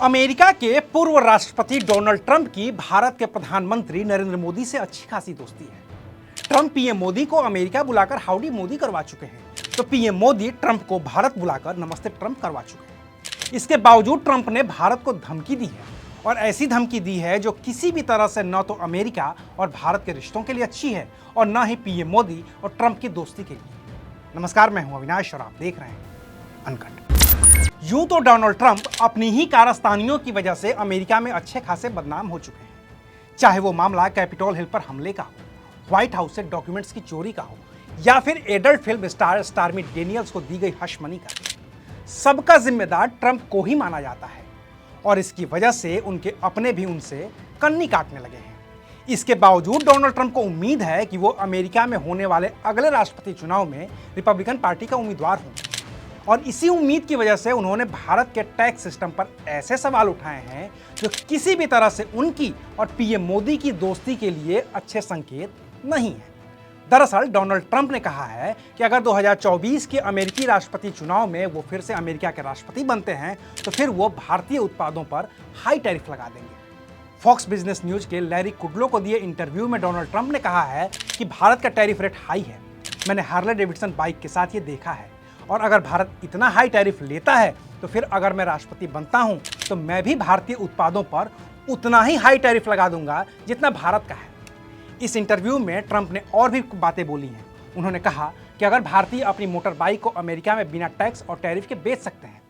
America के पूर्व राष्ट्रपति डोनाल्ड ट्रंप की भारत के प्रधानमंत्री नरेंद्र मोदी से अच्छी खासी दोस्ती है। ट्रंप पीएम मोदी को अमेरिका बुलाकर हाउडी मोदी करवा चुके हैं, तो पीएम मोदी ट्रंप को भारत बुलाकर नमस्ते ट्रंप करवा चुके हैं। इसके बावजूद ट्रंप ने भारत को धमकी दी है, और ऐसी धमकी दी है जो किसी भी तरह से न तो अमेरिका और भारत के रिश्तों के लिए अच्छी है और न ही पीएम मोदी और ट्रंप की दोस्ती के लिए। नमस्कार, मैं हूं अविनाश और आप देख रहे हैं अनकट। यूं तो डोनाल्ड ट्रंप अपनी ही कारस्तानियों की वजह से अमेरिका में अच्छे खासे बदनाम हो चुके हैं। चाहे वो मामला कैपिटोल हिल पर हमले का हो, व्हाइट हाउस से डॉक्यूमेंट्स की चोरी का हो, या फिर एडल्ट फिल्म स्टार स्टार्मी डेनियल्स को दी गई हश मनी का, सबका जिम्मेदार ट्रंप को ही माना जाता है और इसकी वजह से उनके अपने भी उनसे कन्नी काटने लगे हैं। इसके बावजूद डोनाल्ड ट्रंप को उम्मीद है कि वो अमेरिका में होने वाले अगले राष्ट्रपति चुनाव में रिपब्लिकन पार्टी का उम्मीदवार हों, और इसी उम्मीद की वजह से उन्होंने भारत के टैक्स सिस्टम पर ऐसे सवाल उठाए हैं जो किसी भी तरह से उनकी और पीएम मोदी की दोस्ती के लिए अच्छे संकेत नहीं है। दरअसल डोनाल्ड ट्रंप ने कहा है कि अगर 2024 के अमेरिकी राष्ट्रपति चुनाव में वो फिर से अमेरिका के राष्ट्रपति बनते हैं तो फिर वो भारतीय उत्पादों पर हाई टैरिफ लगा देंगे। फॉक्स बिजनेस न्यूज के लैरी कुडलो को दिए इंटरव्यू में डोनाल्ड ट्रंप ने कहा है कि भारत का टैरिफ रेट हाई है। मैंने हार्ले डेविडसन बाइक के साथ ये देखा है, और अगर भारत इतना हाई टैरिफ लेता है तो फिर अगर मैं राष्ट्रपति बनता हूं तो मैं भी भारतीय उत्पादों पर उतना ही हाई टैरिफ लगा दूंगा जितना भारत का है। इस इंटरव्यू में ट्रंप ने और भी बातें बोली हैं। उन्होंने कहा कि अगर भारतीय अपनी मोटर बाइक को अमेरिका में बिना टैक्स और टैरिफ के बेच सकते हैं,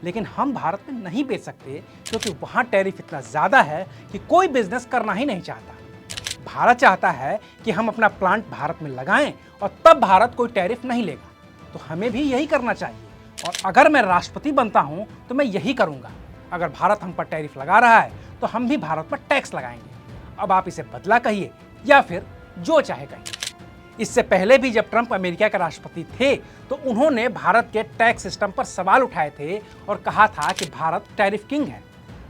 लेकिन हम भारत में नहीं बेच सकते क्योंकि वहां टैरिफ इतना ज्यादा है कि कोई बिजनेस करना ही नहीं चाहता। भारत चाहता है कि हम अपना प्लांट भारत में लगाएं और तब भारत कोई टैरिफ नहीं लेगा, तो हमें भी यही करना चाहिए। और अगर मैं राष्ट्रपति बनता हूं तो मैं यही करूंगा। अगर भारत हम पर टैरिफ लगा रहा है तो हम भी भारत पर टैक्स लगाएंगे। अब आप इसे बदला कहिए या फिर जो चाहे कहिए। इससे पहले भी जब ट्रंप अमेरिका के राष्ट्रपति थे तो उन्होंने भारत के टैक्स सिस्टम पर सवाल उठाए थे और कहा था कि भारत टैरिफ किंग है।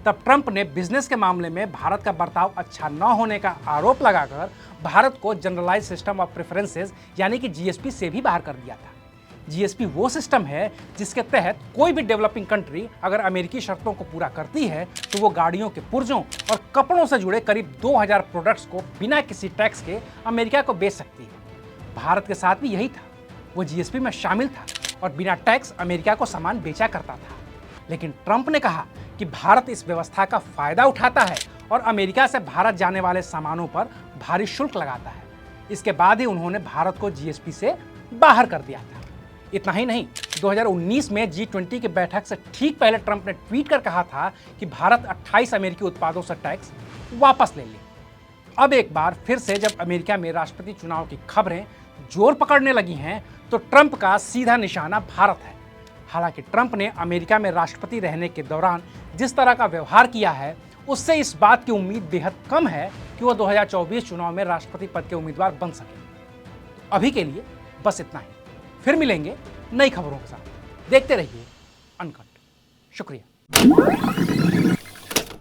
तब ट्रंप ने बिजनेस के मामले में भारत का बर्ताव अच्छा न होने का आरोप लगाकर भारत को जनरलाइज सिस्टम ऑफ प्रेफरेंसेस यानी कि जीएसपी से भी बाहर कर दिया था। जीएसपी वो सिस्टम है जिसके तहत कोई भी डेवलपिंग कंट्री अगर अमेरिकी शर्तों को पूरा करती है तो वो गाड़ियों के पुर्जों और कपड़ों से जुड़े करीब 2000 प्रोडक्ट्स को बिना किसी टैक्स के अमेरिका को बेच सकती है। भारत के साथ भी यही था, वो जीएसपी में शामिल था और बिना टैक्स अमेरिका को सामान बेचा करता था। लेकिन ट्रंप ने कहा कि भारत इस व्यवस्था का फायदा उठाता है और अमेरिका से भारत जाने वाले सामानों पर भारी शुल्क लगाता है। इसके बाद ही उन्होंने भारत को जीएसपी से बाहर कर दिया था। इतना ही नहीं, 2019 में G20 की बैठक से ठीक पहले ट्रंप ने ट्वीट कर कहा था कि भारत 28 अमेरिकी उत्पादों से टैक्स वापस ले ले। अब एक बार फिर से जब अमेरिका में राष्ट्रपति चुनाव की खबरें जोर पकड़ने लगी हैं तो ट्रंप का सीधा निशाना भारत है। हालांकि ट्रंप ने अमेरिका में राष्ट्रपति रहने के दौरान जिस तरह का व्यवहार किया है उससे इस बात की उम्मीद बेहद कम है कि वो 2024 चुनाव में राष्ट्रपति पद के उम्मीदवार बन सके। तो अभी के लिए बस इतना ही, फिर मिलेंगे नई खबरों के साथ। देखते रहिए अनकट। शुक्रिया।